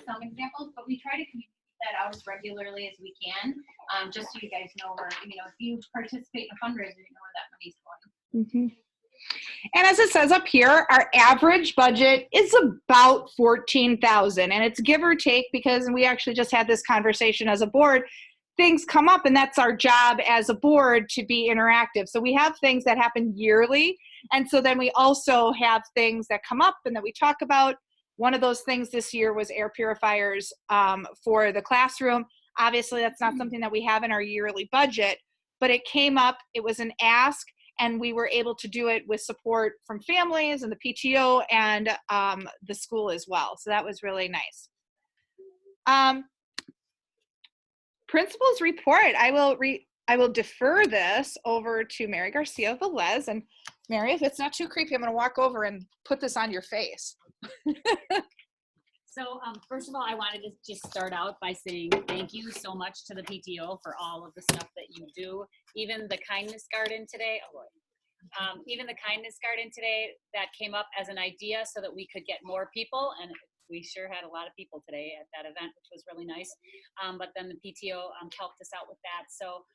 some examples, but we try to communicate that out as regularly as we can, just so you guys know where, you know, if you participate in a fundraiser, you know where that money's going. Mm-hmm. And as it says up here, our average budget is about $14,000, and it's give or take because we actually just had this conversation as a board. Things come up, and that's our job as a board to be interactive. So we have things that happen yearly, and so then we also have things that come up and that we talk about. One of those things this year was air purifiers for the classroom. Obviously, that's not something that we have in our yearly budget, but it came up, it was an ask, and we were able to do it with support from families and the PTO and the school as well. So that was really nice. Principal's report. I will defer this over to Mary Garcia Velez. And Mary, if it's not too creepy, I'm going to walk over and put this on your face. So first of all, I wanted to just start out by saying thank you so much to the PTO for all of the stuff that you do. Even the kindness garden today, even the kindness garden today that came up as an idea so that we could get more people, and we sure had a lot of people today at that event, which was really nice. But then the PTO helped us out with that. So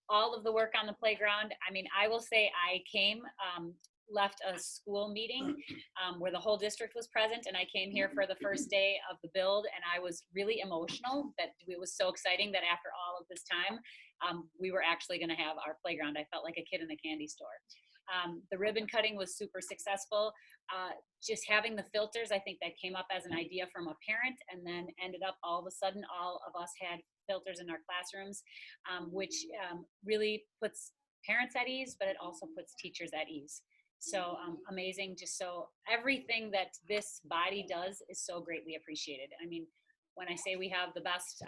all of the work on the playground, I mean, I will say I left a school meeting where the whole district was present, and I came here for the first day of the build, and I was really emotional that it was so exciting that after all of this time, we were actually going to have our playground. I felt like a kid in a candy store. The ribbon cutting was super successful. Just having the filters, I think that came up as an idea from a parent, and then ended up all of a sudden all of us had filters in our classrooms, which really puts parents at ease, but it also puts teachers at ease. So amazing. Just so everything that this body does is so greatly appreciated. I mean, when I say we have the best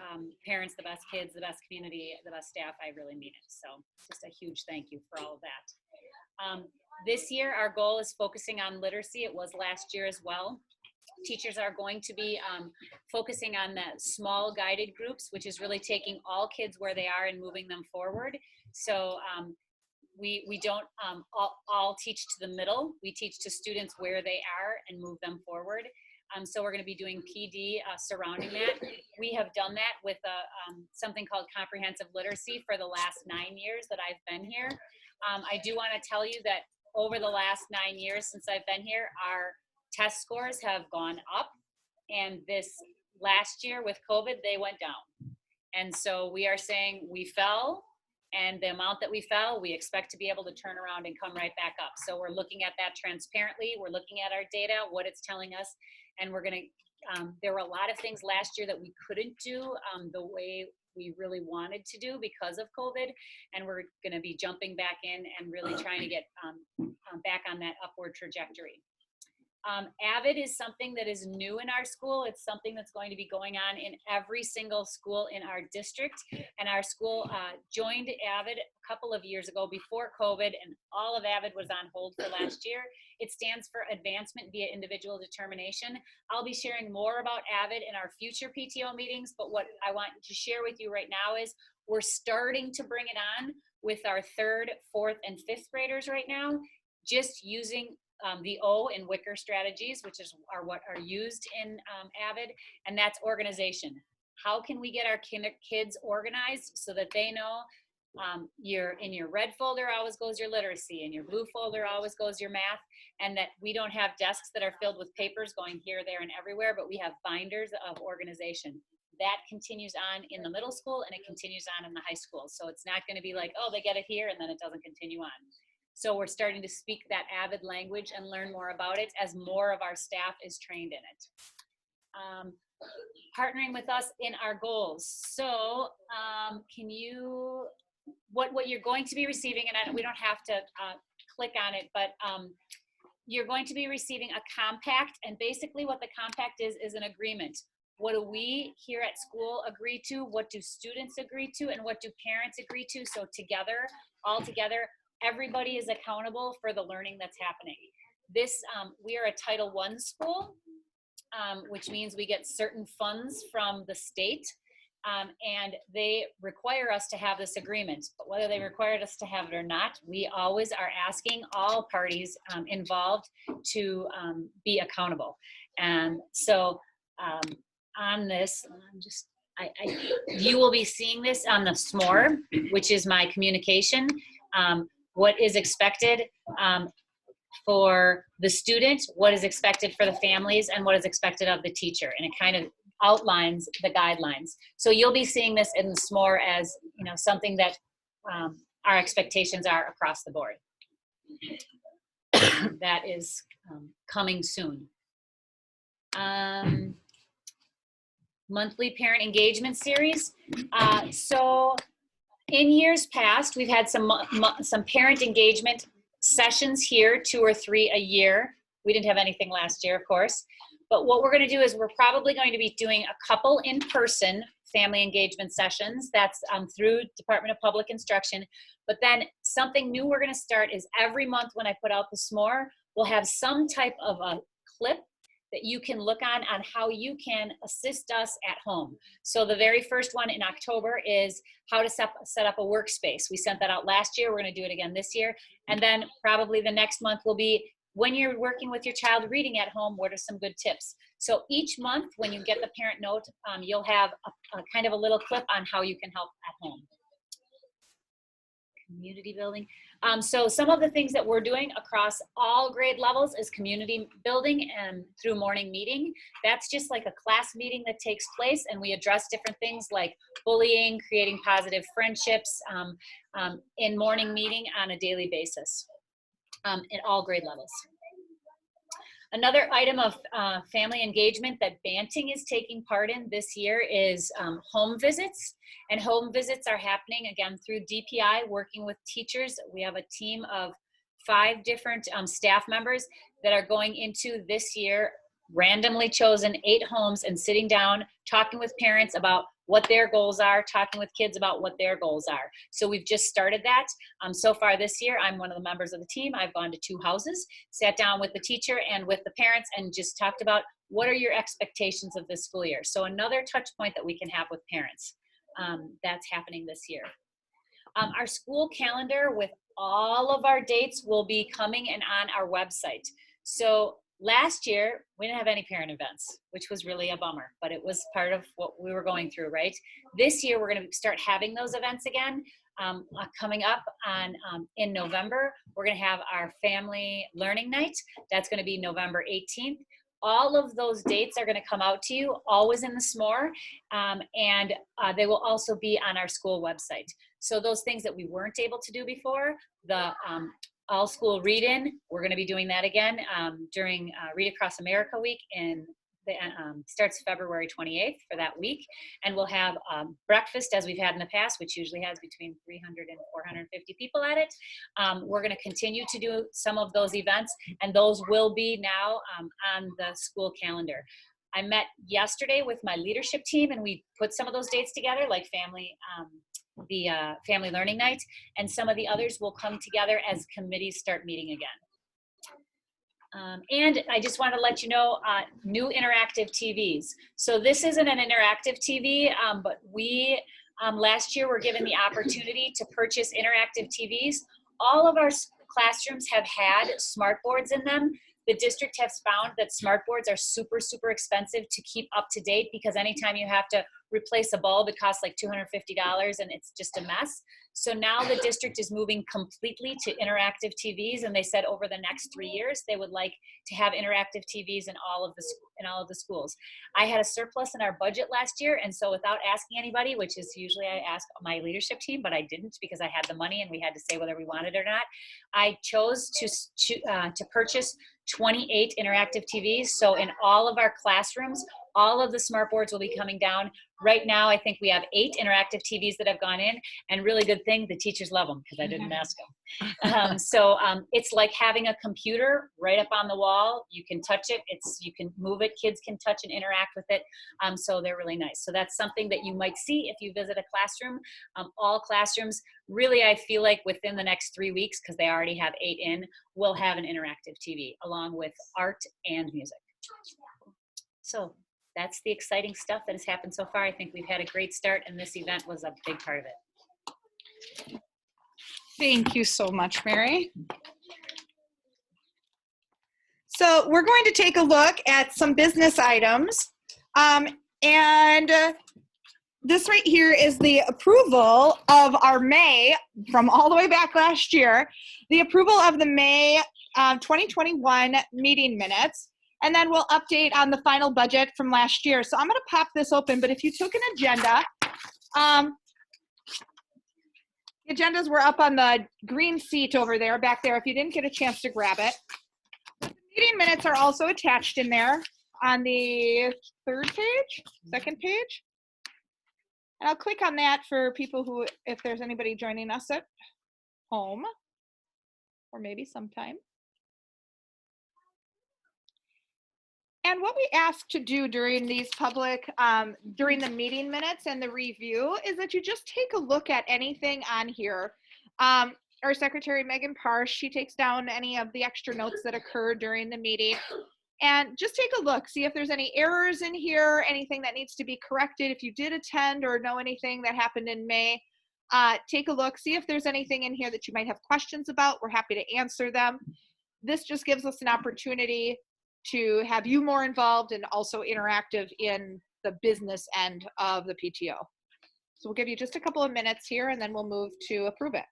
parents, the best kids, the best community, the best staff, I really mean it. So just a huge thank you for all of that. This year, our goal is focusing on literacy. It was last year as well. Teachers are going to be focusing on the small guided groups, which is really taking all kids where they are and moving them forward. So we don't all teach to the middle. We teach to students where they are and move them forward. So we're going to be doing PD surrounding that. We have done that with something called comprehensive literacy for the last 9 years that I've been here. I do want to tell you that over the last 9 years since I've been here, our test scores have gone up, and this last year with COVID, they went down. And so we are saying we fell, and the amount that we fell, we expect to be able to turn around and come right back up. So we're looking at that transparently. We're looking at our data, what it's telling us, and we're going to, there were a lot of things last year that we couldn't do the way we really wanted to do because of COVID, and we're going to be jumping back in and really trying to get back on that upward trajectory. AVID is something that is new in our school. It's something that's going to be going on in every single school in our district. And our school joined AVID a couple of years ago before COVID, and all of AVID was on hold for last year. It stands for Advancement via Individual Determination. I'll be sharing more about AVID in our future PTO meetings, but what I want to share with you right now is we're starting to bring it on with our 3rd, 4th, and 5th graders right now, just using the O in Wicker strategies, which are what are used in AVID, and that's organization. How can we get our kids organized so that they know in your red folder always goes your literacy, in your blue folder always goes your math, and that we don't have desks that are filled with papers going here, there, and everywhere, but we have binders of organization. That continues on in the middle school, and it continues on in the high school. So it's not going to be like, oh, they get it here, and then it doesn't continue on. So we're starting to speak that AVID language and learn more about it as more of our staff is trained in it. Partnering with us in our goals. So what you're going to be receiving, and we don't have to click on it, but you're going to be receiving a compact, and basically what the compact is an agreement. What do we here at school agree to? What do students agree to? And what do parents agree to? So together, all together, everybody is accountable for the learning that's happening. We are a Title I school, which means we get certain funds from the state, and they require us to have this agreement. But whether they require us to have it or not, we always are asking all parties involved to be accountable. And so on this, you will be seeing this on the SMORE, which is my communication, what is expected for the student, what is expected for the families, and what is expected of the teacher. And it kind of outlines the guidelines. So you'll be seeing this in the SMORE as, you know, something that our expectations are across the board. That is coming soon. Monthly parent engagement series. So in years past, we've had some parent engagement sessions here, 2 or 3 a year. We didn't have anything last year, of course. But what we're going to do is we're probably going to be doing a couple in-person family engagement sessions. That's through Department of Public Instruction. But then something new we're going to start is every month when I put out the SMORE, we'll have some type of a clip that you can look on how you can assist us at home. So the very first one in October is how to set up a workspace. We sent that out last year. We're going to do it again this year. And then probably the next month will be when you're working with your child reading at home, what are some good tips? So each month when you get the parent note, you'll have a kind of a little clip on how you can help at home. Community building. So some of the things that we're doing across all grade levels is community building and through morning meeting. That's just like a class meeting that takes place, and we address different things like bullying, creating positive friendships in morning meeting on a daily basis in all grade levels. Another item of family engagement that Banting is taking part in this year is home visits. And home visits are happening again through DPI, working with teachers. We have a team of 5 different staff members that are going into this year, randomly chosen 8 homes, and sitting down, talking with parents about what their goals are, talking with kids about what their goals are. So we've just started that. So far this year, I'm one of the members of the team. I've gone to 2 houses, sat down with the teacher and with the parents, and just talked about what are your expectations of this school year. So another touch point that we can have with parents. That's happening this year. Our school calendar with all of our dates will be coming and on our website. So last year, we didn't have any parent events, which was really a bummer, but it was part of what we were going through, right? This year, we're going to start having those events again. Coming up in November, we're going to have our family learning night. That's going to be November 18th. All of those dates are going to come out to you, always in the SMORE, and they will also be on our school website. So those things that we weren't able to do before, the all school read-in, we're going to be doing that again during Read Across America Week, and starts February 28th for that week. And we'll have breakfast as we've had in the past, which usually has between 300 and 450 people at it. We're going to continue to do some of those events, and those will be now on the school calendar. I met yesterday with my leadership team, and we put some of those dates together, like the family learning night, and some of the others will come together as committees start meeting again. And I just want to let you know, new interactive TVs. So this isn't an interactive TV, but we last year were given the opportunity to purchase interactive TVs. All of our classrooms have had smart boards in them. The district has found that smart boards are super, super expensive to keep up to date, because anytime you have to replace a bulb, it costs like $250 and it's just a mess. So now the district is moving completely to interactive TVs, and they said over the next 3 years they would like to have interactive TVs in all of the schools. I had a surplus in our budget last year, and so without asking anybody, which is usually I ask my leadership team, but I didn't because I had the money and we had to say whether we wanted it or not. I chose to purchase 28 interactive TVs. So in all of our classrooms, all of the smart boards will be coming down. Right now, I think we have 8 interactive TVs that have gone in, and really good thing, the teachers love them because I didn't ask them. It's like having a computer right up on the wall. You can touch it, you can move it, kids can touch and interact with it. So they're really nice. So that's something that you might see if you visit a classroom. All classrooms, really, I feel like within the next 3 weeks, because they already have 8 in, will have an interactive TV along with art and music. So that's the exciting stuff that has happened so far. I think we've had a great start, and this event was a big part of it. Thank you so much, Mary. So we're going to take a look at some business items. And this right here is the approval of our May, from all the way back last year, the approval of the May 2021 meeting minutes. And then we'll update on the final budget from last year. So I'm going to pop this open, but if you took an agenda, the agendas were up on the green seat over there, back there, if you didn't get a chance to grab it. The meeting minutes are also attached in there on the second page. And I'll click on that for people who, if there's anybody joining us at home, or maybe sometime. And what we ask to do during these public, during the meeting minutes and the review is that you just take a look at anything on here. Our secretary, Megan Parsh, she takes down any of the extra notes that occur during the meeting. And just take a look, see if there's any errors in here, anything that needs to be corrected. If you did attend or know anything that happened in May, take a look, see if there's anything in here that you might have questions about. We're happy to answer them. This just gives us an opportunity to have you more involved and also interactive in the business end of the PTO. So we'll give you just a couple of minutes here and then we'll move to approve it.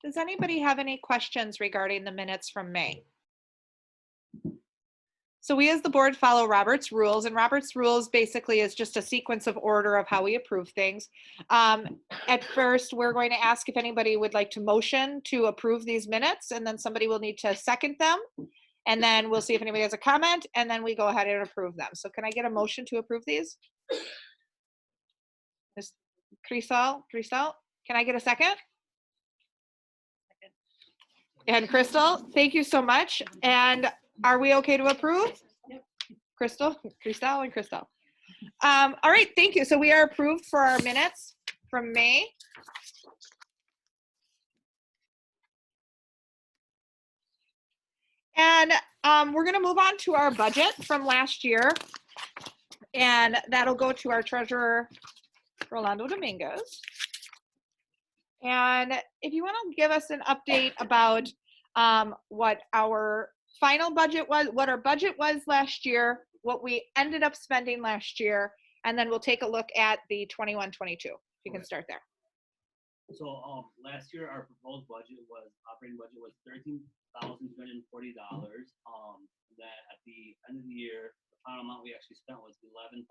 Does anybody have any questions regarding the minutes from May? So we as the board follow Robert's rules, and Robert's rules basically is just a sequence of order of how we approve things. At first, we're going to ask if anybody would like to motion to approve these minutes, and then somebody will need to second them. And then we'll see if anybody has a comment, and then we go ahead and approve them. So can I get a motion to approve these? Ms. Crisal, can I get a second? And Crystal, thank you so much. And are we okay to approve? Yep. Crystal and Crystal. All right, thank you. So we are approved for our minutes from May. And we're gonna move on to our budget from last year. And that'll go to our treasurer, Rolando Dominguez. And if you want to give us an update about what our final budget was, what our budget was last year, what we ended up spending last year, and then we'll take a look at the 21-22. You can start there. So last year our proposed operating budget was $13,240. That at the end of the year, the final amount we actually spent was $11,404.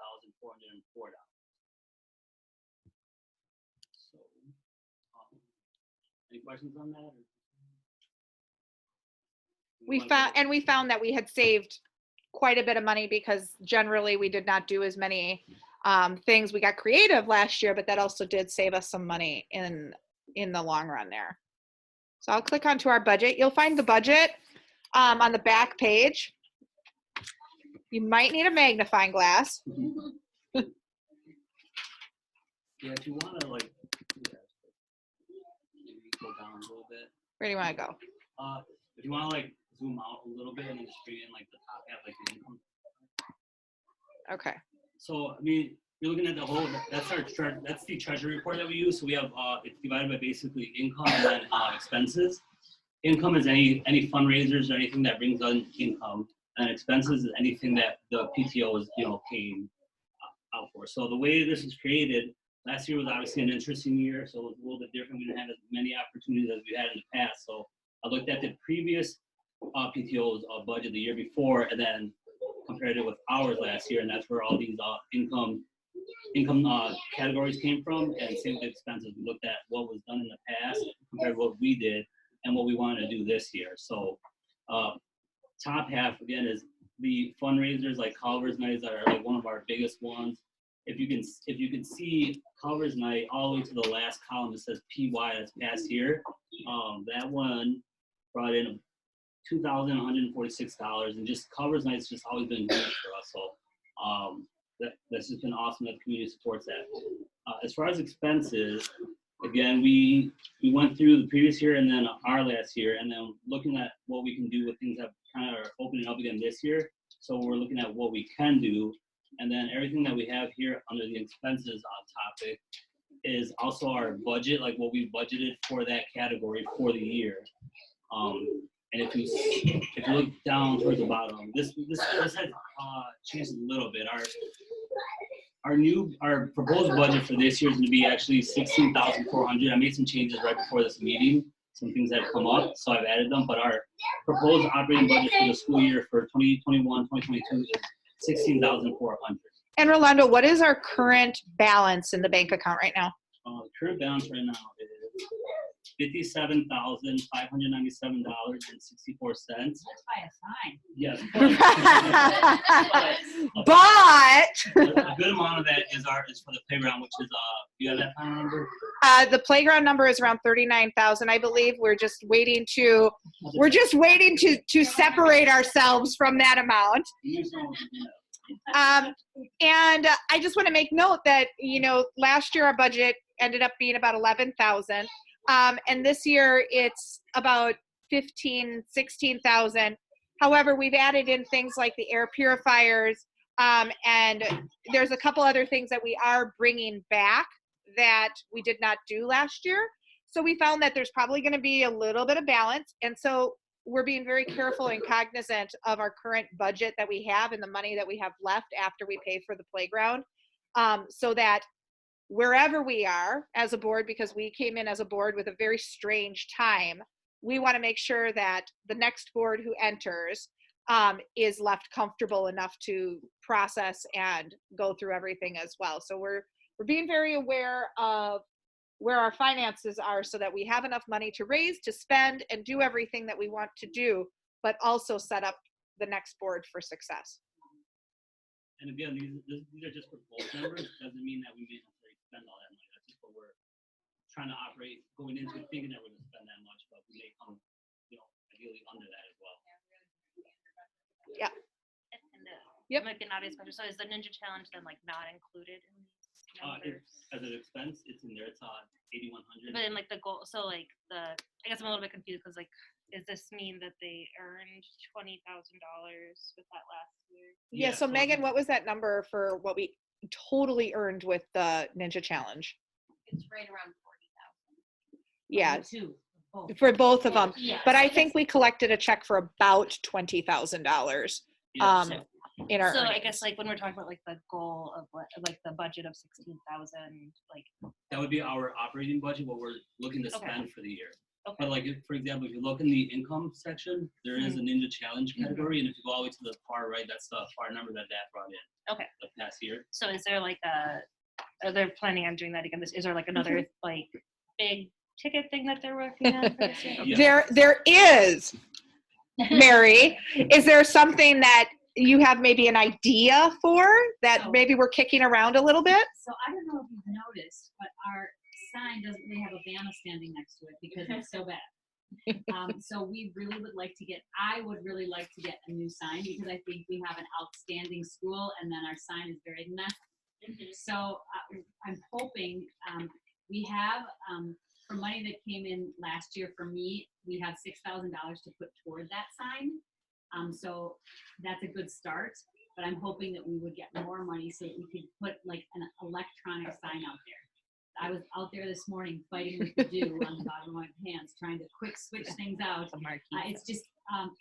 So, any questions on that? We found that we had saved quite a bit of money because generally we did not do as many things. We got creative last year, but that also did save us some money in the long run there. So I'll click onto our budget. You'll find the budget on the back page. You might need a magnifying glass. Yeah, if you want to like, maybe go down a little bit. Where do you want to go? If you want to like zoom out a little bit and just bring in like the top half, like the income. Okay. So I mean, you're looking at the whole, that's the treasury report that we use. So we have, it's divided by basically income and then expenses. Income is any fundraisers or anything that brings in income, and expenses is anything that the PTO is, paying out for. So the way this was created, last year was obviously an interesting year, so it was a little bit different. We didn't have as many opportunities as we had in the past. So I looked at the previous PTO's budget the year before, and then compared it with ours last year, and that's where all these income categories came from, and same with expenses. We looked at what was done in the past compared to what we did and what we wanted to do this year. So top half again is the fundraisers, like Culver's Nights are like one of our biggest ones. If you can see Culver's Night all the way to the last column, it says PY, that's past year. That one brought in $2,146, and just Culver's Night's just always been good for us. So that's just been awesome that the community supports that. As far as expenses, again, we went through the previous year and then our last year, and then looking at what we can do with things that kind of are opening up again this year. So we're looking at what we can do, and then everything that we have here under the expenses topic is also our budget, like what we budgeted for that category for the year. And if you look down towards the bottom, this has changed a little bit. Our proposed budget for this year is going to be actually $16,400. I made some changes right before this meeting, some things that have come up, so I've added them. But our proposed operating budget for the school year for 2021-2022 is $16,400. And Rolando, what is our current balance in the bank account right now? The current balance right now is $57,597.64. Let's buy a sign. Yes. But A good amount of that is for the playground, which is you have that phone number? the playground number is around 39,000, I believe. We're just waiting to separate ourselves from that amount. And I just want to make note that, last year our budget ended up being about 11,000. And this year it's about 16,000. However, we've added in things like the air purifiers, and there's a couple other things that we are bringing back that we did not do last year. So we found that there's probably going to be a little bit of balance. And so we're being very careful and cognizant of our current budget that we have and the money that we have left after we pay for the playground, so that wherever we are as a board, because we came in as a board with a very strange time, we want to make sure that the next board who enters is left comfortable enough to process and go through everything as well. So we're being very aware of where our finances are so that we have enough money to raise, to spend, and do everything that we want to do, but also set up the next board for success. And again, these are just proposed numbers. Doesn't mean that we may necessarily spend all that money. That's just what we're trying to operate, going into thinking that we're going to spend that much, but we may come, ideally under that as well. Yeah. And Yep. might be an obvious question. So is the Ninja Challenge then not included in these numbers? As an expense, it's in there. It's on 8,100. But in the goal, so I guess I'm a little bit confused because does this mean that they earned $20,000 with that last year? Yeah, so Megan, what was that number for what we totally earned with the Ninja Challenge? It's right around 40,000. Yeah, Two. for both of them. Yeah, But so I guess- think we collected a check for about $20,000 in our So I earnings. guess when we're talking about the goal of the budget of 16,000, That would be our operating budget, what we're looking to Okay. spend for the year. okay. But for example, if you look in the income section, there is a Ninja Challenge category, and if you go all the way to the far right, that's the far number that brought in. Okay. The past year. So is there are they planning on doing that again? Is there another big ticket thing that they're working on for this year? Yeah. There is, Mary. Is there something that you have maybe an idea for that So- maybe we're kicking around a little bit? So I don't know if you've noticed, but our sign doesn't really have a banner standing next to it because it's so bad. So we really would like to I would really like to get a new sign because I think we have an outstanding school and then our sign is very messy. So I'm hoping we have, for money that came in last year for me, we have $6,000 to put toward that sign. So that's a good start. but I'm hoping that we would get more money so that we could put like an electronic sign out there. I was out there this morning fighting with the dew on the bottom of my pants, trying to quick switch things out. It's just,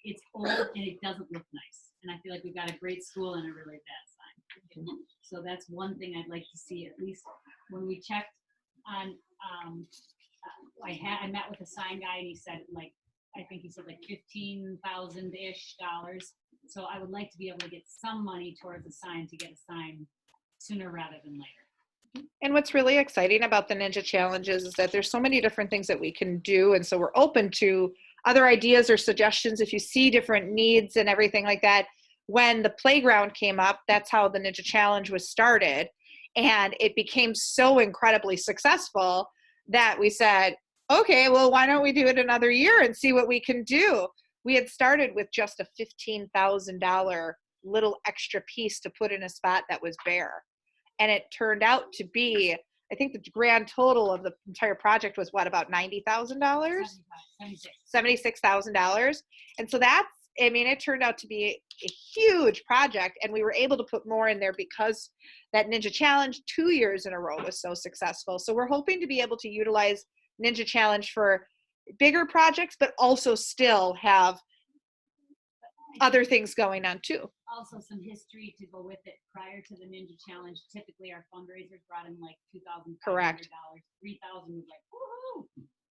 it's old and it doesn't look nice. And I feel like we've got a great school and a really bad sign. So that's one thing I'd like to see, at least when we checked on, I met with a sign guy and he said like, I think he said like $15,000-ish. So I would like to be able to get some money towards a sign to get a sign sooner rather than later. And what's really exciting about the Ninja Challenges is that there's so many different things that we can do. And so we're open to other ideas or suggestions. If you see different needs and everything like that, when the playground came up, that's how the Ninja Challenge was started. And it became so incredibly successful that we said, okay, well, why don't we do it another year and see what we can do? We had started with just a $15,000 little extra piece to put in a spot that was bare. And it turned out to be, I think the grand total of the entire project was what, about $90,000? $76,000. And so that's, I mean, it turned out to be a huge project, and we were able to put more in there because that Ninja Challenge 2 years in a row was so successful. So we're hoping to be able to utilize Ninja Challenge for bigger projects, but also still have other things going on too. Also some history to go with it. Prior to the Ninja Challenge, typically our fundraisers brought in like $2,500. Correct. $3,000 was like, woohoo!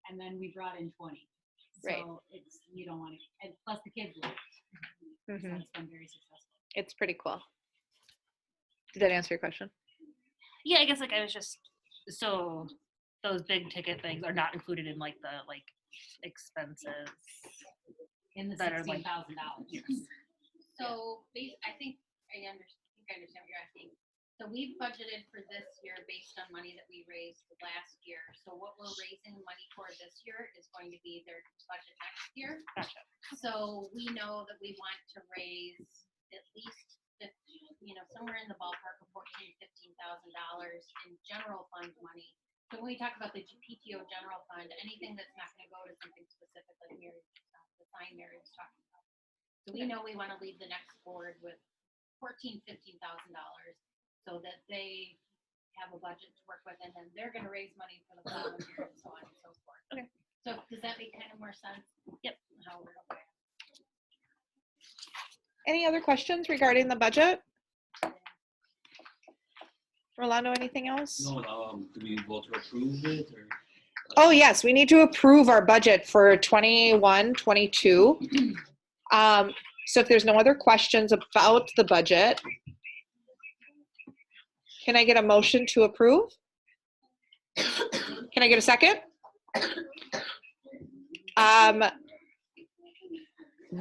And then we brought in 20. So Right. it's, you don't want to, and plus the kids loved it. Mm-hmm. So it's been very successful. It's pretty cool. Did that answer your question? Yeah, I guess like I was just, so those big ticket things are not included in like the expenses. In the That are like- $16,000. So I think I understand what you're asking. So we've budgeted for this year based on money that we raised last year. So what we're raising money for this year is going to be their budget next year. Gotcha. So we know that we want to raise at least, somewhere in the ballpark of $14,000 to $15,000 in general fund money. So when we talk about the PTO general fund, anything that's not going to go to something specific like Mary, the sign Mary was talking about. So we know we want to leave the next board with $14,000, $15,000 so that they have a budget to work with, and then they're going to raise money for the following year and so on and so forth. Okay. So does that make kind of more sense? Yep. How we're okay. Any other questions regarding the budget? Rolando, anything else? No, do we vote to approve it or? Oh, yes, we need to approve our budget for 21, 22. So if there's no other questions about the budget, can I get a motion to approve? Can I get a second?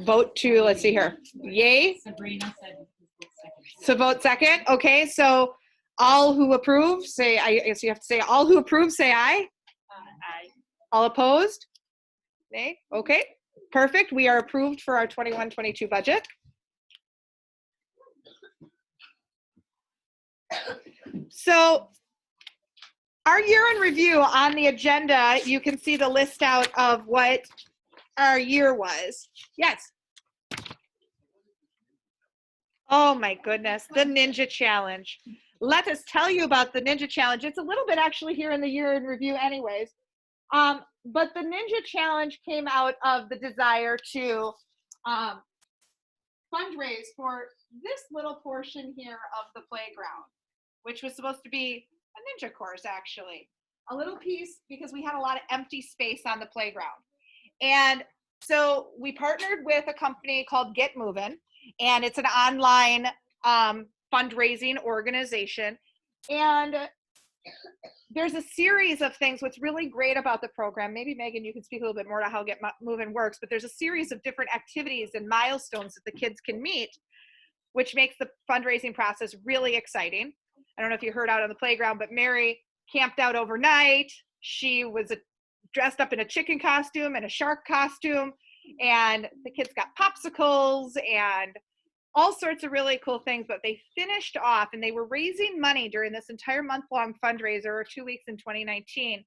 Vote to, let's see here. Yay? Sabrina said second. So vote second. Okay, so all who approve say, I guess you have to say, all who approve say aye. Aye. All opposed? Nay? Okay, perfect. We are approved for our 21-22 budget. So our year in review on the agenda, you can see the list out of what our year was. Yes. Oh my goodness, the Ninja Challenge. Let us tell you about the Ninja Challenge. It's a little bit actually here in the year in review anyways. But the Ninja Challenge came out of the desire to fundraise for this little portion here of the playground, which was supposed to be a ninja course actually. A little piece because we had a lot of empty space on the playground. And so we partnered with a company called Get Movin', and it's an online fundraising organization. And there's a series of things. What's really great about the program, maybe Megan, you can speak a little bit more to how Get Movin' works, but there's a series of different activities and milestones that the kids can meet, which makes the fundraising process really exciting. I don't know if you heard out on the playground, but Mary camped out overnight. She was dressed up in a chicken costume and a shark costume, and the kids got popsicles and all sorts of really cool things. But they finished off, and they were raising money during this entire month-long fundraiser, or 2 weeks in 2019,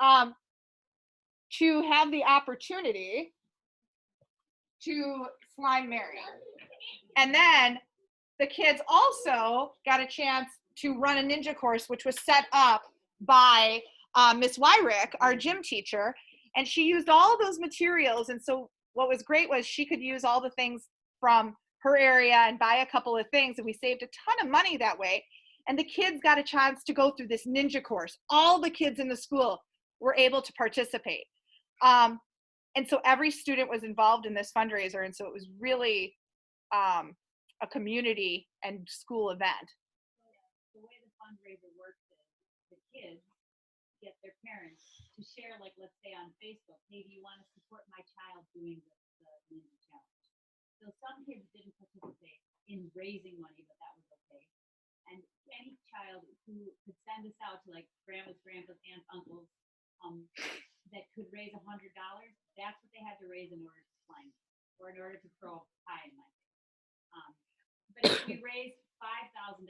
to have the opportunity to slime Mary. And then the kids also got a chance to run a ninja course, which was set up by Miss Wyrick, our gym teacher, and she used all of those materials. And so what was great was she could use all the things from her area and buy a couple of things, and we saved a ton of money that way. And the kids got a chance to go through this ninja course. All the kids in the school were able to participate. And so every student was involved in this fundraiser, and so it was really a community and school event. The way the fundraiser works is the kids get their parents to share, like, let's say on Facebook, hey, do you want to support my child doing the Ninja Challenge? So some kids didn't participate in raising money, but that was okay. And any child who could send us out to, like, grandmas, grandpas, aunts, uncles, that could raise $100, that's what they had to raise in order to climb or in order to throw pie in my face. But if we raised $5,000,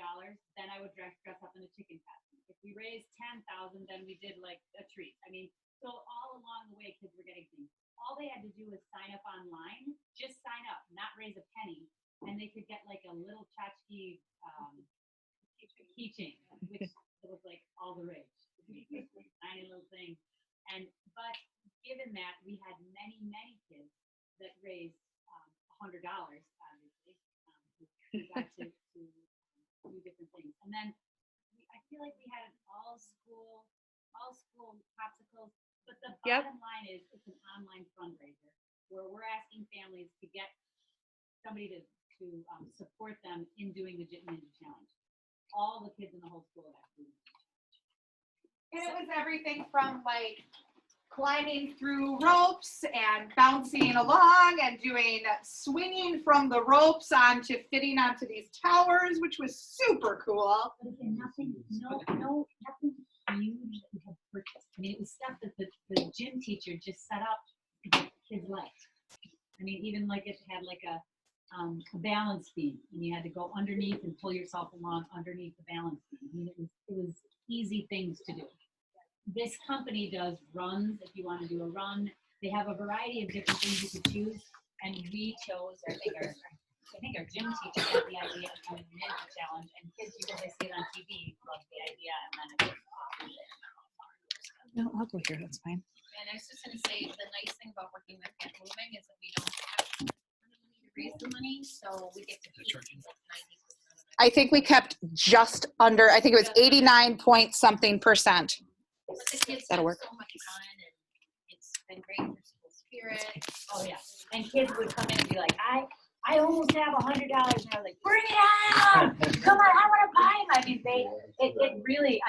then I would dress up in a chicken costume. If we raised $10,000, then we did like a treat. I mean, so all along the way, kids were getting things. All they had to do was sign up online, just sign up, not raise a penny, and they could get like a little tchotchke keychain, which was like all the rage. Tiny little thing. But given that we had many kids that raised $100, obviously, we got to do different things. And then I feel like we had an all school popsicles, but the bottom line is it's an online fundraiser where we're asking families to get somebody to support them in doing the Ninja Challenge. All the kids in the whole school have to do the Ninja Challenge. And it was everything from like climbing through ropes and bouncing along and doing swinging from the ropes onto fitting onto these towers, which was super cool. But again, nothing huge that we had purchased. I mean, it was stuff that the gym teacher just set up to kids liked. I mean, even like it had like a balance beam, and you had to go underneath and pull yourself along underneath the balance beam. I mean, it was easy things to do. This company does runs. If you want to do a run, they have a variety of different things you could choose. And we chose, I think our gym teacher had the idea of doing the Ninja Challenge, and kids, because they see it on TV, love the idea, and then it was off there. No, I'll go here. That's fine. And I was just gonna say, the nice thing about working with Get Moving is that we don't have to raise the money, so we get to keep like 90% of it. I think we kept just under, I think it was 89 point something percent. But the kids That'll have work. so much fun, and it's been great for school spirit. Oh yeah, and kids would come in and be like, I almost have $100, and I was like, bring it on! Come on, I want to buy them. I mean, it really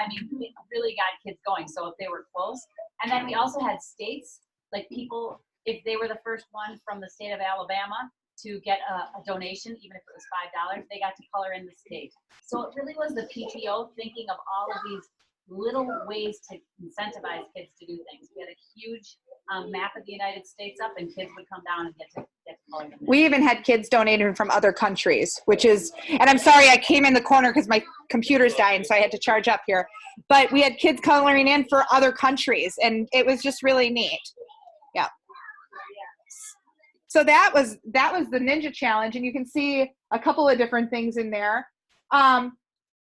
got kids going. So if they were close, and then we also had states, like people, if they were the first one from the state of Alabama to get a donation, even if it was $5, they got to color in the state. So it really was the PTO thinking of all of these little ways to incentivize kids to do things. We had a huge map of the United States up, and kids would come down and get to color them. We even had kids donated from other countries, which is, and I'm sorry, I came in the corner because my computer's dying, so I had to charge up here. But we had kids coloring in for other countries, and it was just really neat. Yeah. So that was the Ninja Challenge, and you can see a couple of different things in there.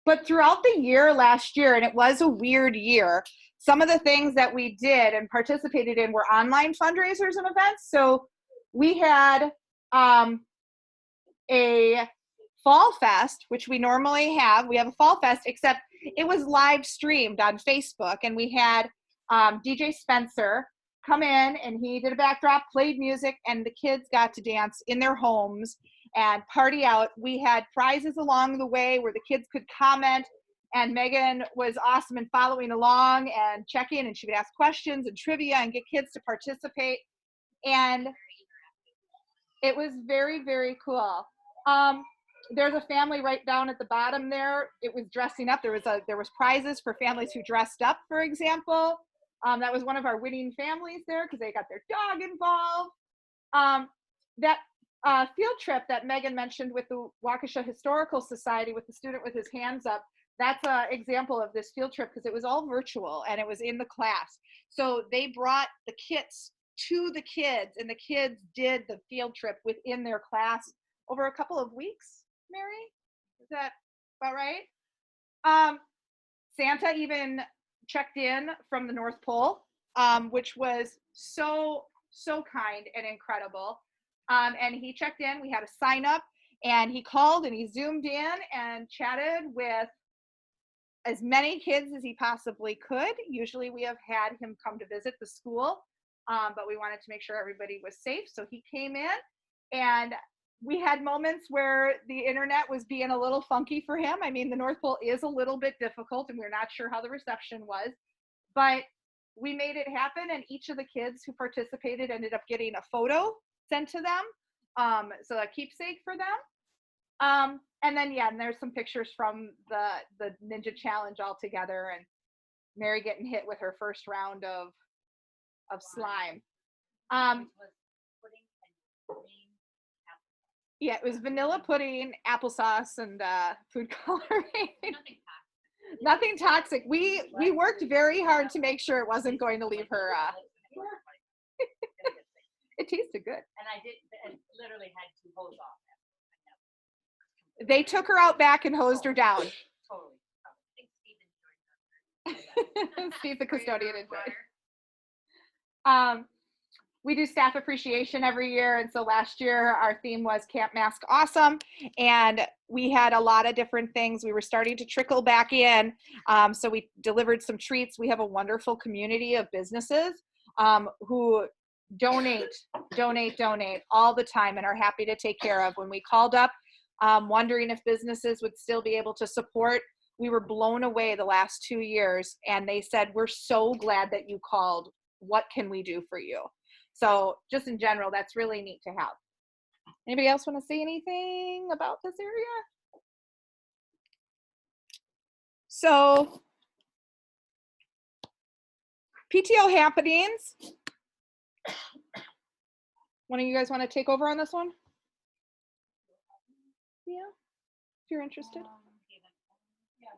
But throughout the year last year, and it was a weird year, some of the things that we did and participated in were online fundraisers and events. So we had a Fall Fest, which we normally have. We have a Fall Fest, except it was live streamed on Facebook, and we had DJ Spencer come in, and he did a backdrop, played music, and the kids got to dance in their homes and party out. We had prizes along the way where the kids could comment, and Megan was awesome in following along and checking, and she would ask questions and trivia and get kids to participate. And it was very, very cool. There's a family right down at the bottom there. It was dressing up. There was prizes for families who dressed up, for example. That was one of our winning families there because they got their dog involved. That field trip that Megan mentioned with the Waukesha Historical Society with the student with his hands up, that's an example of this field trip because it was all virtual and it was in the class. So they brought the kits to the kids, and the kids did the field trip within their class over a couple of weeks, Mary? Is that about right? Santa even checked in from the North Pole, which was so kind and incredible. And he checked in. We had a sign up, and he called and he zoomed in and chatted with as many kids as he possibly could. Usually we have had him come to visit the school, but we wanted to make sure everybody was safe. So he came in, and we had moments where the internet was being a little funky for him. I mean, the North Pole is a little bit difficult, and we're not sure how the reception was, but we made it happen. And each of the kids who participated ended up getting a photo sent to them, so a keepsake for them. And then, yeah, and there's some pictures from the Ninja Challenge all together, and Mary getting hit with her first round of slime. Yeah, it was vanilla pudding, applesauce, and food coloring. Nothing toxic. We worked very hard to make sure it wasn't going to leave her. It tasted good. And literally had to hose off. They took her out back and hosed her down. Totally. Steve, the custodian, enjoyed. We do staff appreciation every year, and so last year our theme was Camp Mask Awesome, and we had a lot of different things. We were starting to trickle back in, so we delivered some treats. We have a wonderful community of businesses who donate all the time and are happy to take care of. When we called up wondering if businesses would still be able to support, we were blown away the last 2 years, and they said, "We're so glad that you called. What can we do for you?" So just in general, that's really neat to have. Anybody else want to say anything about this area? So PTO happenings. One of you guys want to take over on this one? Yeah, if you're interested. Yeah,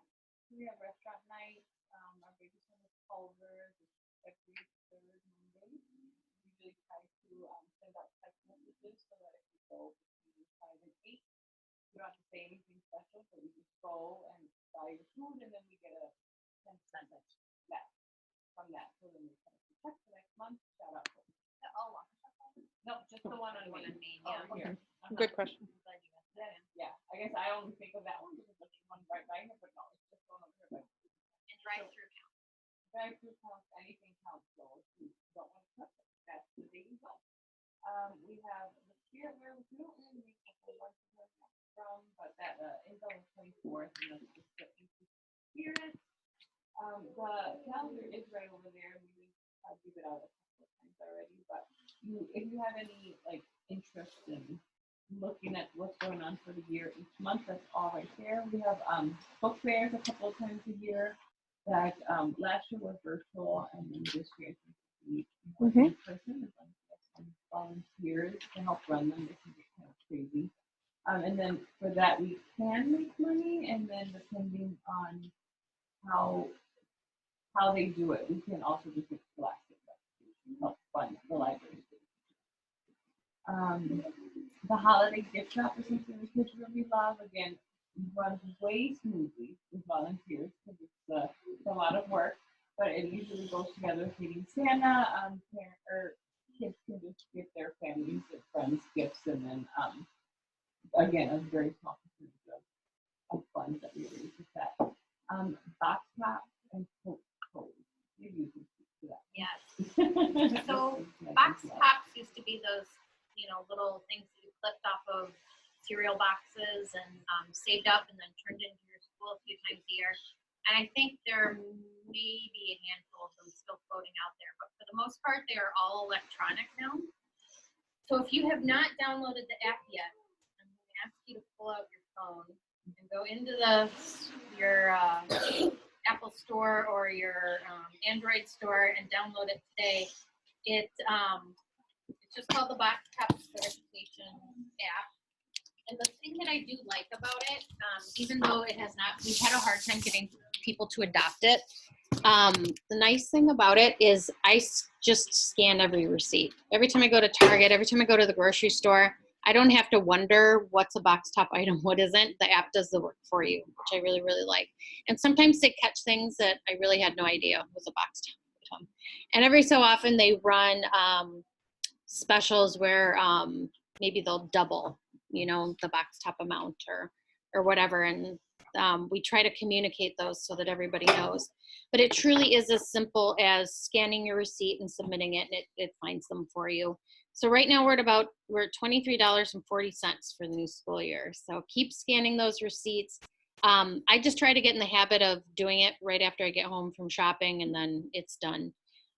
we have restaurant night. Our biggest one is Culver's every third Monday. We usually try to send out text messages so that if you go between 5 and 8, you don't have to say anything special, but we just go and buy your food, and then we get a 10% back from that. So then we kind of check the next month. Shout out. No, just the one on Main. Yeah. Here. Good question. Yeah, I guess I only think of that one because that's the one right by here, but no, it's just one over here. And drive-through count. Drive-through counts, anything counts, so if you don't want to touch it, that's the day you go. We have the spirit where we don't really make a whole bunch of them from, but that is on the 24th, and that's just the spirit. The calendar is right over there. I've given it out a couple of times already, but if you have any like interest in looking at what's going on for the year each month, that's all right there. We have book fairs a couple of times a year that last year was virtual, and then this year we in person as long as we have some volunteers to help run them. They can get kind of crazy. And then for that we can make money, and then depending on how they do it, we can also just get scholastic help fund the library. The holiday gift shop is something the kids really love. Again, runs way smoothly with volunteers because it's a lot of work, but it usually goes together with meeting Santa. Kids can just give their families and friends gifts, and then again, a very small percentage of funds that we raise with that. Box tops and Coke codes. Maybe you can speak to that. Yes. So box tops used to be those, little things that you clipped off of cereal boxes and saved up and then turned into your school a few times a year. And I think there may be a handful of them still floating out there, but for the most part, they are all electronic now. So if you have not downloaded the app yet, I'm going to ask you to pull out your phone and go into your Apple store or your Android store and download it today. It's just called the Box Tops for Education app. And the thing that I do like about it, even though we've had a hard time getting people to adopt it. The nice thing about it is I just scan every receipt. Every time I go to Target, every time I go to the grocery store, I don't have to wonder what's a box top item, what isn't. The app does the work for you, which I really, really like. And sometimes they catch things that I really had no idea was a box top item. And every so often they run specials where maybe they'll double, the box top amount or whatever. And we try to communicate those so that everybody knows. But it truly is as simple as scanning your receipt and submitting it, and it finds them for you. So right now we're at $23.40 for the new school year. So keep scanning those receipts. I just try to get in the habit of doing it right after I get home from shopping, and then it's done.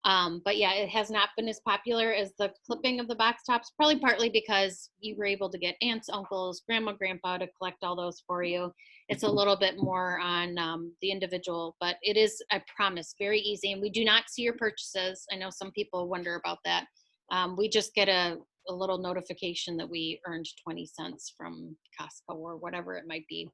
But yeah, it has not been as popular as the clipping of the box tops, probably partly because you were able to get aunts, uncles, grandma, grandpa to collect all those for you. It's a little bit more on the individual, but it is, I promise, very easy. And we do not see your purchases. I know some people wonder about that. We just get a little notification that we earned 20 cents from Costco or whatever it might be.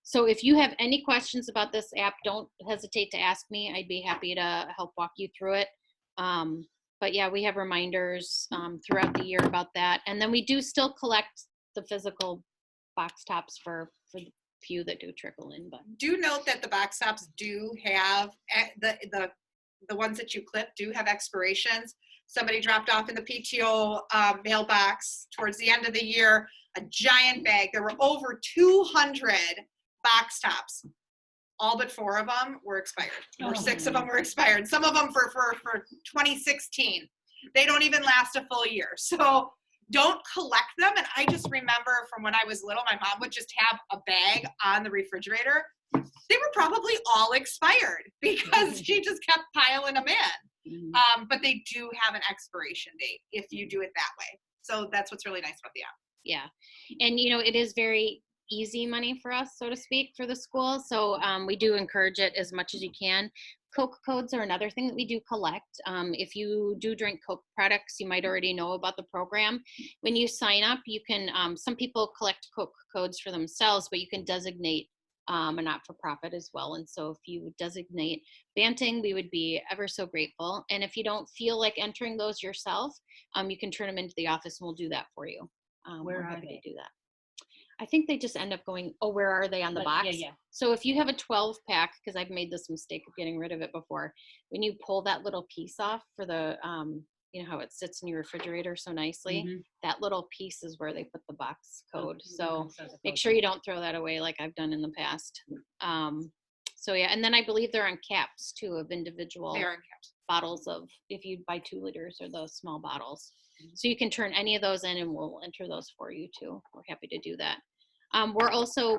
So if you have any questions about this app, don't hesitate to ask me. I'd be happy to help walk you through it. But yeah, we have reminders throughout the year about that. And then we do still collect the physical box tops for the few that do trickle in. But Do note that the box tops do have the ones that you clip do have expirations. Somebody dropped off in the PTO mailbox towards the end of the year a giant bag. There were over 200 box tops. All but 4 of them were expired, or 6 of them were expired. Some of them for 2016. They don't even last a full year. So don't collect them. And I just remember from when I was little, my mom would just have a bag on the refrigerator. They were probably all expired because she just kept piling them in. But they do have an expiration date if you do it that way. So that's what's really nice about the app. yeah, and it is very easy money for us, so to speak, for the school. So we do encourage it as much as you can. Coke codes are another thing that we do collect. If you do drink Coke products, you might already know about the program. When you sign up, you can, some people collect Coke codes for themselves, but you can designate a not-for-profit as well. And so if you designate Banting, we would be ever so grateful. And if you don't feel like entering those yourself, you can turn them into the office and we'll do that for you. We're happy to do that. I think they just end up going, oh, where are they on the box? Yeah. So if you have a 12 pack, because I've made this mistake of getting rid of it before, when you pull that little piece off for the, how it sits in your refrigerator so nicely, that little piece is where they put the box code. So make sure you don't throw that away like I've done in the past. So yeah, and then I believe they're on caps too of individual They are in caps. bottles of, if you buy 2 liters or those small bottles. So you can turn any of those in and we'll enter those for you too. We're happy to do that.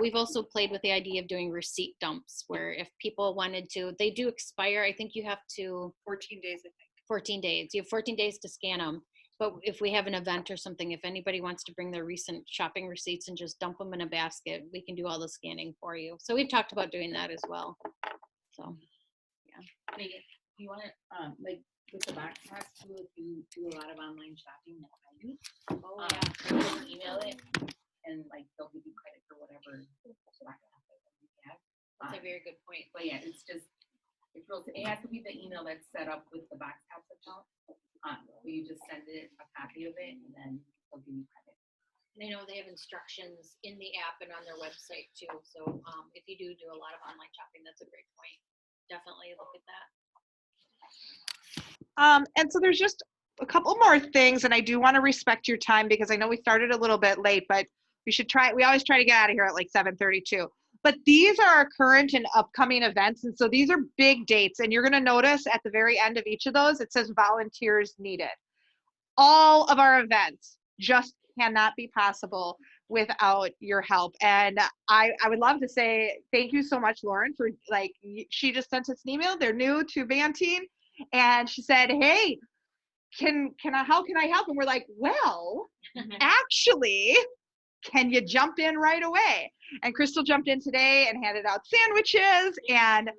We've also played with the idea of doing receipt dumps where if people wanted to, they do expire. I think you have to 14 days, I think. 14 days. You have 14 days to scan them. But if we have an event or something, if anybody wants to bring their recent shopping receipts and just dump them in a basket, we can do all the scanning for you. So we've talked about doing that as well. So, yeah. Megan, you want to, like, with the backpacks too, if you do a lot of online shopping, like I do, you can email it, and like they'll give you credit for whatever backpack that you have. That's a very good point. But yeah, it's just, it has to be the email that's set up with the backpacks account. Where you just send it a copy of it, and then they'll give you credit. And I know they have instructions in the app and on their website too. So if you do a lot of online shopping, that's a great point. Definitely look at that. And so there's just a couple more things, and I do want to respect your time because I know we started a little bit late, but we always try to get out of here at like 7:32. But these are our current and upcoming events, and so these are big dates, and you're going to notice at the very end of each of those, it says volunteers needed. All of our events just cannot be possible without your help. And I would love to say thank you so much, Lauren, for she just sent us an email. They're new to Banting. And she said, hey, how can I help? And we're like, well, actually, can you jump in right away? And Crystal jumped in today and handed out sandwiches. And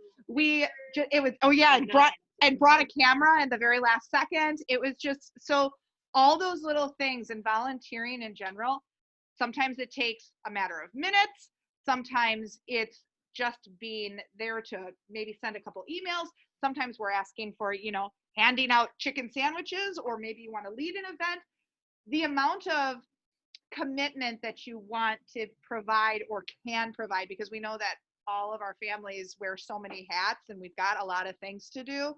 brought a camera in the very last second. It was just, so all those little things and volunteering in general, sometimes it takes a matter of minutes. Sometimes it's just being there to maybe send a couple emails. Sometimes we're asking for, handing out chicken sandwiches, or maybe you want to lead an event. The amount of commitment that you want to provide or can provide, because we know that all of our families wear so many hats and we've got a lot of things to do.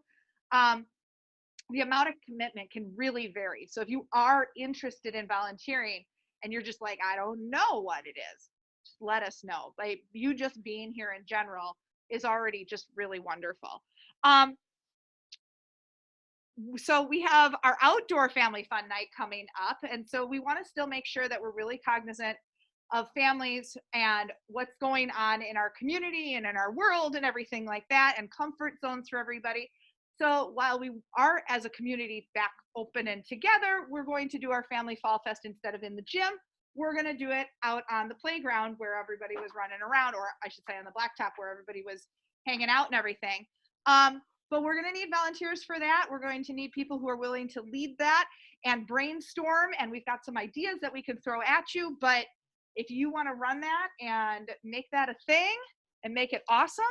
The amount of commitment can really vary. So if you are interested in volunteering and you're just like, I don't know what it is, just let us know. Like, you just being here in general is already just really wonderful. So we have our outdoor family fun night coming up. And so we want to still make sure that we're really cognizant of families and what's going on in our community and in our world and everything like that, and comfort zones for everybody. So while we are as a community back open and together, we're going to do our family fall fest instead of in the gym. We're going to do it out on the playground where everybody was running around, or I should say on the blacktop where everybody was hanging out and everything. But we're going to need volunteers for that. We're going to need people who are willing to lead that and brainstorm. And we've got some ideas that we can throw at you. But if you want to run that and make that a thing and make it awesome,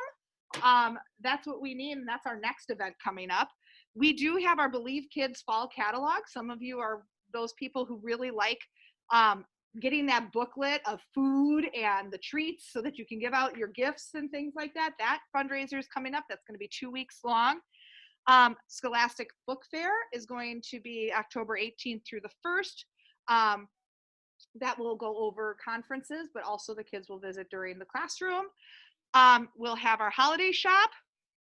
that's what we need, and that's our next event coming up. We do have our Believe Kids fall catalog. Some of you are those people who really like getting that booklet of food and the treats so that you can give out your gifts and things like that. That fundraiser is coming up. That's going to be 2 weeks long. Scholastic Book Fair is going to be October 18th through the 1st. That will go over conferences, but also the kids will visit during the classroom. We'll have our holiday shop.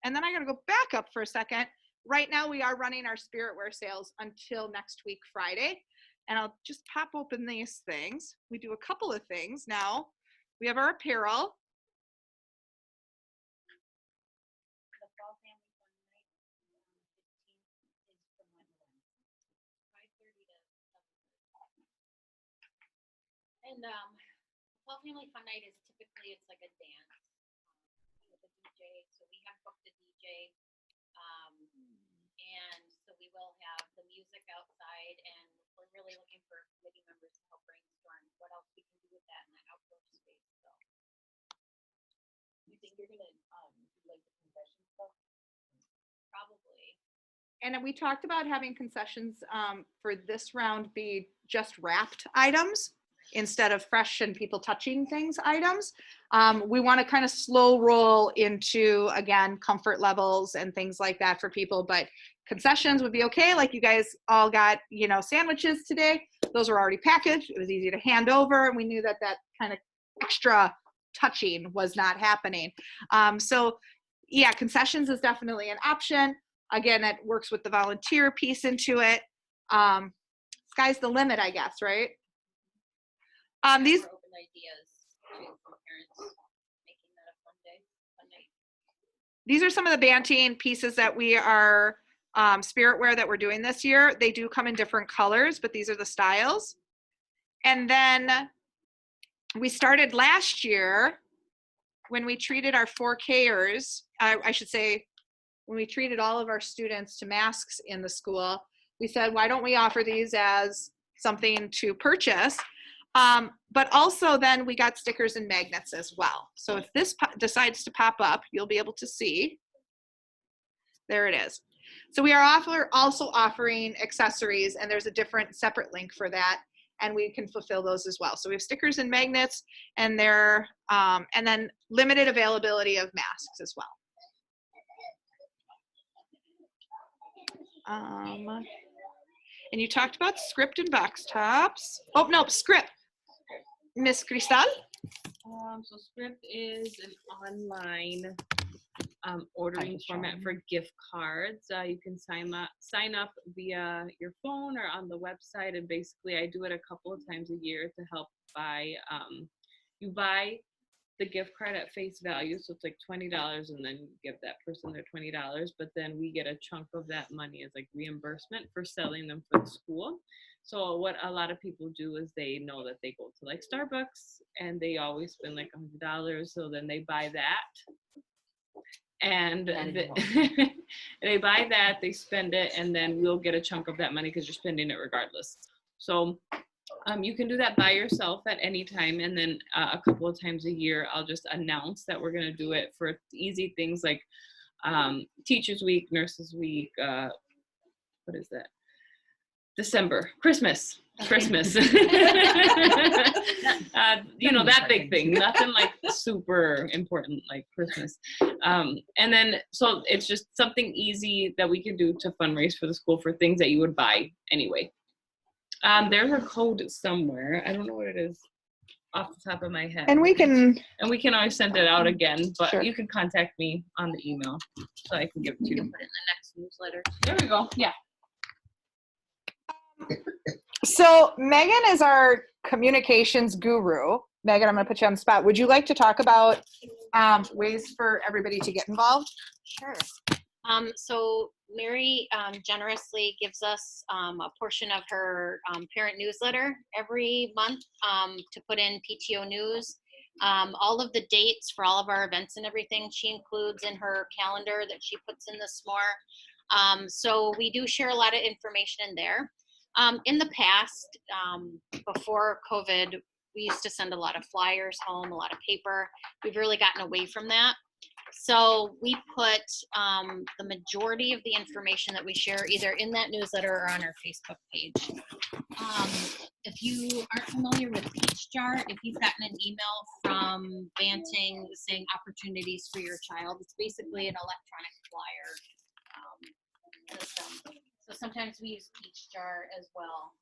And then I got to go back up for a second. Right now we are running our spirit wear sales until next week, Friday. And I'll just pop open these things. We do a couple of things now. We have our apparel. The fall family fun night on the 15th is from 5:30 to 7:30. And fall family fun night is typically, it's like a dance with a DJ. So we have booked a DJ. And so we will have the music outside, and we're really looking for committee members to help brainstorm what else we can do with that in the outdoor space. So You think you're gonna do like the concession stuff? probably. And we talked about having concessions for this round be just wrapped items instead of fresh and people touching things items. We want to kind of slow roll into, again, comfort levels and things like that for people, but concessions would be okay. Like you guys all got, sandwiches today. Those were already packaged. It was easy to hand over. And we knew that that kind of extra touching was not happening. So yeah, concessions is definitely an option. Again, that works with the volunteer piece into it. Sky's the limit, I guess, right? These More open ideas too from parents, making that a fun day, fun night. these are some of the Banting pieces that we are spirit wear that we're doing this year. They do come in different colors, but these are the styles. And then we started last year when we treated our 4Kers, I should say, when we treated all of our students to masks in the school, we said, why don't we offer these as something to purchase? But also then we got stickers and magnets as well. So if this decides to pop up, you'll be able to see. There it is. So we are also offering accessories, and there's a different separate link for that, and we can fulfill those as well. So we have stickers and magnets, and they're and then limited availability of masks as well. And you talked about script and box tops. Oh no, script. Miss Cristal? So Script is an online ordering format for gift cards. You can sign up via your phone or on the website, and basically I do it a couple of times a year to help buy. You buy the gift card at face value, so it's like $20, and then you give that person their $20, but then we get a chunk of that money as like reimbursement for selling them for the school. So what a lot of people do is they know that they go to like Starbucks and they always spend like $100, so then they buy that. And they buy that, they spend it, and then we'll get a chunk of that money because you're spending it regardless. So you can do that by yourself at any time, and then a couple of times a year, I'll just announce that we're going to do it for easy things like Teachers Week, Nurses Week, what is that? December, Christmas. Christmas. You know, that big thing, nothing like super important like Christmas. And then, so it's just something easy that we can do to fundraise for the school for things that you would buy anyway. There's a code somewhere. I don't know what it is off the top of my head. And we can, always send it out again, but Sure. you can contact me on the email so I can give it to You you. can put it in the next newsletter. There we go. Yeah. so Megan is our communications guru. Megan, I'm going to put you on the spot. Would you like to talk about ways for everybody to get involved? Sure. So Mary generously gives us a portion of her parent newsletter every month to put in PTO news. All of the dates for all of our events and everything she includes in her calendar that she puts in the SMORE. So we do share a lot of information in there. In the past, before COVID, we used to send a lot of flyers home, a lot of paper. We've really gotten away from that. So we put the majority of the information that we share either in that newsletter or on our Facebook page. If you aren't familiar with Peach Jar, if you've gotten an email from Banting saying opportunities for your child, it's basically an electronic flyer system. So sometimes we use Peach Jar as well.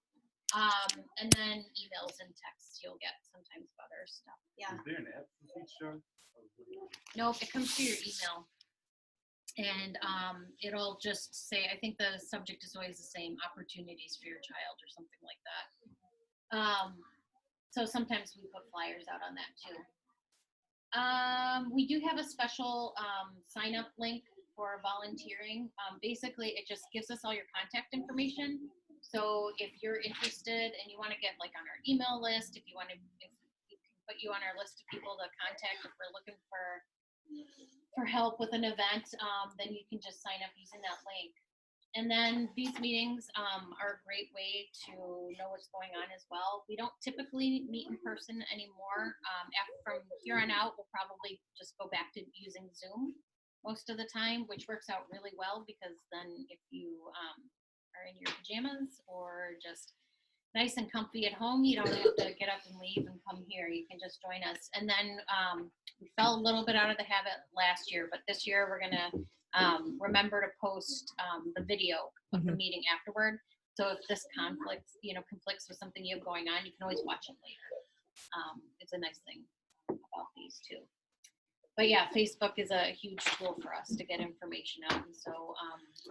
And then emails and texts you'll get sometimes of other stuff. Yeah. Is there an app for Peach Jar? Nope, it comes through your email. And it'll just say, I think the subject is always the same, opportunities for your child or something like that. So sometimes we put flyers out on that too. We do have a special sign up link for volunteering. Basically, it just gives us all your contact information. So if you're interested and you want to get like on our email list, if we can put you on our list of people to contact if we're looking for help with an event, then you can just sign up using that link. And then these meetings are a great way to know what's going on as well. We don't typically meet in person anymore. From here on out, we'll probably just go back to using Zoom most of the time, which works out really well because then if you are in your pajamas or just nice and comfy at home, you don't have to get up and leave and come here. You can just join us. And then we fell a little bit out of the habit last year, but this year we're going to remember to post the video of the meeting afterward. So if this conflicts with something you have going on, you can always watch it later. It's a nice thing about these too. But yeah, Facebook is a huge tool for us to get information out. And so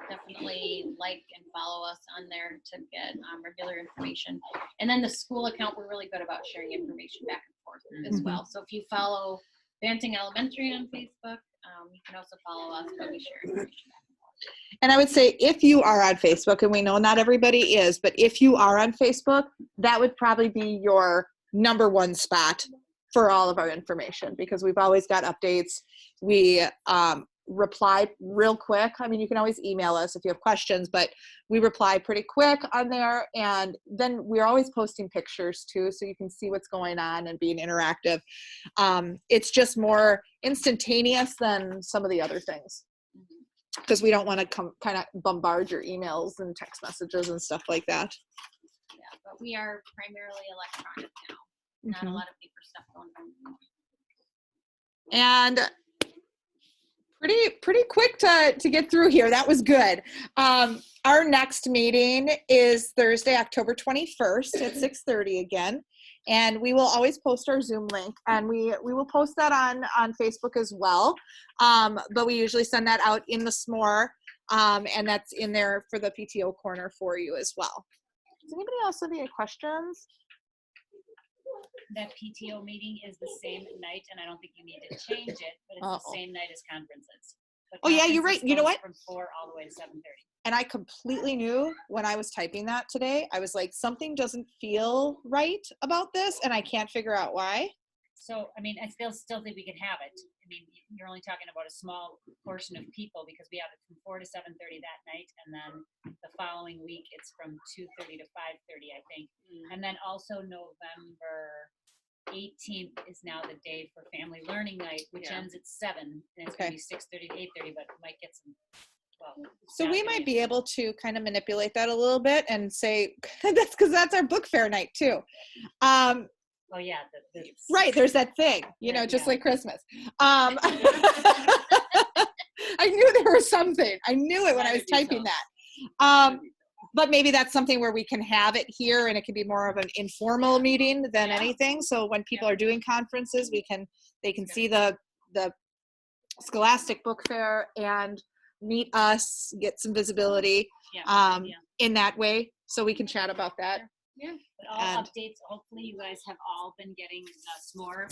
definitely like and follow us on there to get regular information. And then the school account, we're really good about sharing information back and forth as well. So if you follow Banting Elementary on Facebook, you can also follow us, but we share information back and forth. And I would say if you are on Facebook, and we know not everybody is, but if you are on Facebook, that would probably be your number one spot for all of our information, because we've always got updates. We reply real quick. I mean, you can always email us if you have questions, but we reply pretty quick on there. And then we're always posting pictures too, so you can see what's going on and being interactive. It's just more instantaneous than some of the other things, because we don't want to kind of bombard your emails and text messages and stuff like that. Yeah, but we are primarily electronic now. Not a lot of paper stuff going on. And pretty quick to get through here. That was good. Our next meeting is Thursday, October 21st at 6:30 again. And we will always post our Zoom link, and we will post that on Facebook as well. But we usually send that out in the SMORE, and that's in there for the PTO corner for you as well. Does anybody else have any questions? That PTO meeting is the same night, and I don't think you need to change it, but it's the same night as conferences. But Oh yeah, you're right. conferences You know goes what? From 4 all the way to 7:30. And I completely knew when I was typing that today, I was like, something doesn't feel right about this, and I can't figure out why. So, I mean, I still think we can have it. I mean, you're only talking about a small portion of people because we have it from 4 to 7:30 that night, and then the following week it's from 2:30 to 5:30, I think. And then also November 18th is now the day for Family Learning Night, which ends at 7, and it's going to be 6:30 to 8:30, but we might get some well. So we might be able to kind of manipulate that a little bit and say, that's because that's our book fair night too. Oh, yeah. Right, there's that thing, you know, Yeah, just yeah. like Christmas. I knew there was something. I knew it when I was typing that. But maybe that's something where we can have it here and it can be more of an informal meeting than anything. So when people are doing conferences, they can see the Scholastic Book Fair and meet us, get some visibility in that way. So we can chat about that. Yeah, but all And- updates, hopefully you guys have all been getting more,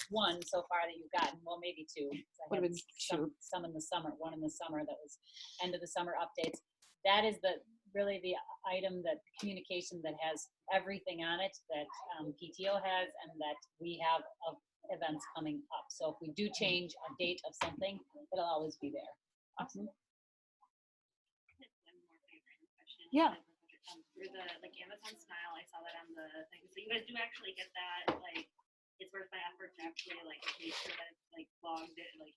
one so far that you've gotten, well, maybe two. I Would've had been some in the summer, one in the summer that was end of the summer updates. That is really the item, that communication that has everything on it that PTO has and that we have of events coming up. So if we do change a date of something, it'll always be there. Awesome. One more random question. Yeah. For the Amazon Smile, I saw that on the thing. So you guys do actually get that, it's worth my effort to actually make sure that it's logged in,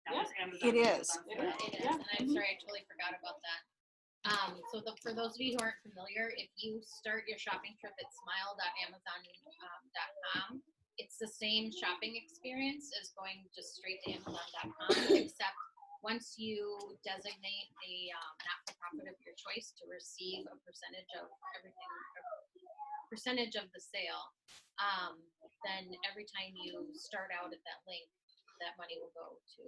that was Amazon. It is. Amazon Smile. It is, and I'm sorry, I totally forgot about that. So for those of you who aren't familiar, if you start your shopping trip at smile.amazon.com, it's the same shopping experience as going just straight to amazon.com, except once you designate a not-for-profit of your choice to receive a percentage of everything, percentage of the sale, then every time you start out at that link, that money will go to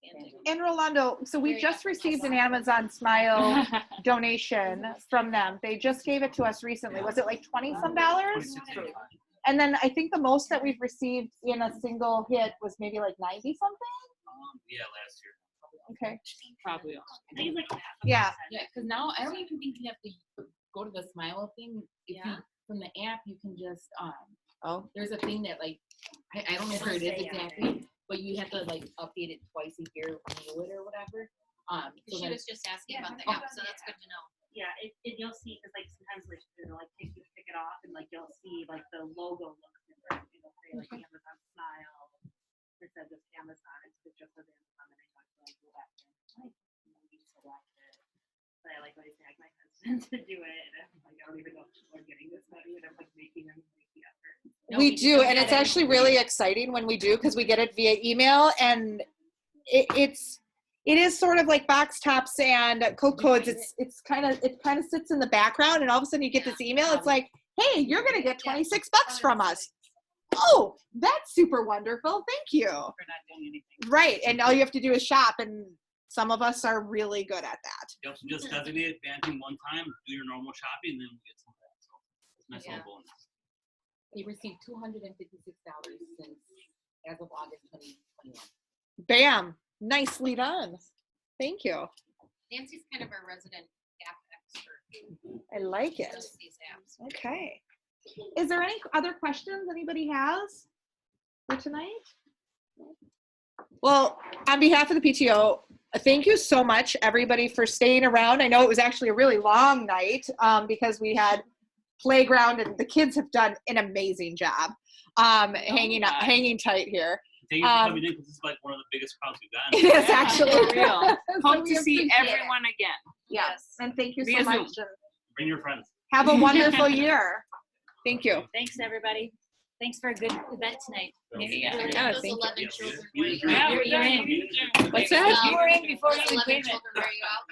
Banting. And Rolando, so we Very just awesome. received an Amazon Smile donation from them. They just gave it to us recently. Was it like 20 some dollars? $26. And then I think the most that we've received in a single hit was maybe like 90 something. Yeah, last year. Okay. Probably. I think it's like half a Yeah. percent. Yeah, because now I don't even think you have to go to the Smile thing. If you, from the app, you can just there's a thing that I don't know where it is exactly, but you have to update it twice a year, renew it or whatever. So She then, was just asking about the app, so that's good to know. Yeah, you'll see, because sometimes it'll take you to pick it off, and you'll see the logo looks different. It'll say Amazon Smile instead of just Amazon. It's just as Amazon, and I talk to go back and maybe select it. But I always tag my husband to do it, and I'm I don't even know if people are getting this money, and I'm making them make the effort. We do, and it's actually really exciting when we do because we get it via email, and it is sort of like box tops and code codes. It kind of sits in the background, and all of a sudden you get this email. It's like, hey, you're gonna get $26 from us. Oh, that's super wonderful. Thank you. For not doing anything. Right, and all you have to do is shop, and some of us are really good at that. You also just designate Banting one time, do your normal shopping, and then we get some of that. So it's a nice little bonus. you received $256 since as of August 2021. Bam, nicely done. Thank you. Nancy's kind of our resident app expert. I like it. Knows these apps. Okay. Is there any other questions anybody has for tonight? Well, on behalf of the PTO, thank you so much, everybody, for staying around. I know it was actually a really long night because we had playground, and the kids have done an amazing job hanging tight here. Thank you for coming in, because this is one of the biggest crowds we've gotten. It is actually For real. So Hope we to see appreciate it. everyone again. Yes, and thank you so Via Zoom. much. And Bring your friends. have a wonderful year. Thank you. Thanks, everybody. Thanks for a good event tonight. Yeah. Really, Yeah, those thank you. 11 children You wear did you great. out. You're in. What's that? You were in before Those you 11 came in. children wear you out.